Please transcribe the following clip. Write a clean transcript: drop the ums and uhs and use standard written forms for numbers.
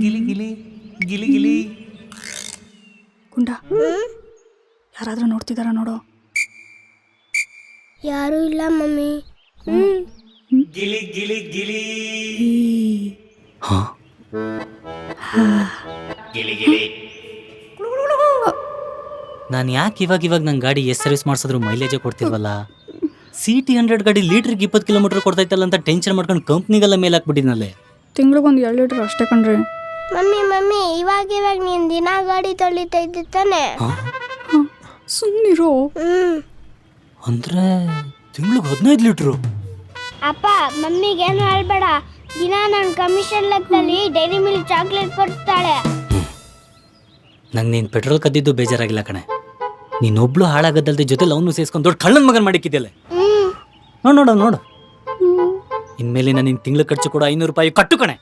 ಗಿಲಿ ಗಿಲಿ ಗಿಲಿ ಗಿಲಿ. ಗುಂಡ, ಯಾರಾದ್ರೂ ನೋಡ್ತಿದಾರ ನೋಡು. ಯಾರೂ ಇಲ್ಲ ಮಮ್ಮಿ. ಗಿಲಿ ಗಿಲಿ ಗಿಲಿ ಗಿಲಿ ಗಿಲಿ. ನಾನು ಯಾಕೆ ಇವಾಗ ನಂಗೆ ಗಾಡಿ ಎಷ್ಟು ಸರ್ವಿಸ್ ಮಾಡಿಸಿದ್ರು ಮೈಲೇಜೇ ಕೊಡ್ತಿಲ್ವಲ್ಲ? CT100 ಗಾಡಿ ಲೀಟ್ರಿಗೆ 20 ಕಿಲೋಮೀಟರ್ ಕೊಡ್ತೈತಲ್ಲ ಅಂತ ಟೆನ್ಷನ್ ಮಾಡ್ಕೊಂಡು ಕಂಪ್ನಿಗೆಲ್ಲ ಮೇಲೆ ಹಾಕ್ಬಿಟ್ಟಿದ್ನಲ್ಲೇ. ತಿಂಗ್ಳಿಗೊಂದು 2 ಲೀಟರ್ ಅಷ್ಟೇ ಕಣ್ರಿ. ಮಮ್ಮಿ ಇವಾಗ ನೀನ್ ದಿನ ಗಾಡಿ ತೊಳಿತಾ ಇದ್ದೆ ತಾನೆ? ಸುಮ್ಮನಿರೋ. ಅಂದ್ರೆ ತಿಂಗ್ಳಿಗೆ 15 ಲೀಟ್ರು. ಅಪ್ಪ ಮಮ್ಮಿಗೇನು ಹೇಳ್ಬೇಡ. ದಿನ ನನ್ನ ಕಮಿಷನ್ ಲೆಕ್ಕದಲ್ಲಿ ಡೈರಿ ಮಿಲ್ಕ್ ಚಾಕ್ಲೇಟ್ ಕೊಡ್ತಾಳೆ. ನಂಗೆ ನೀನು ಪೆಟ್ರೋಲ್ ಕದ್ದಿದ್ದು ಬೇಜಾರಾಗಿಲ್ಲ ಕಣೆ. ನೀನೊಬ್ಳು ಹಾಳಾಗದ್ದಲ್ದೆ ಜೊತೆಲಿ ಅವನು ಸೇರಿಸ್ಕೊಂಡು ದೊಡ್ಡ ಕಳ್ಳನ ಮಗನ್ ಮಾಡಿಕ್ಕಿದ್ದೆಲ್ಲ. ನೋಡು ಇನ್ಮೇಲೆ ನಾನು ನಿನ್ನ ತಿಂಗಳ ಖರ್ಚು ಕೂಡ 500 ರೂಪಾಯಿ ಕಟ್ಟು ಕಣೆ.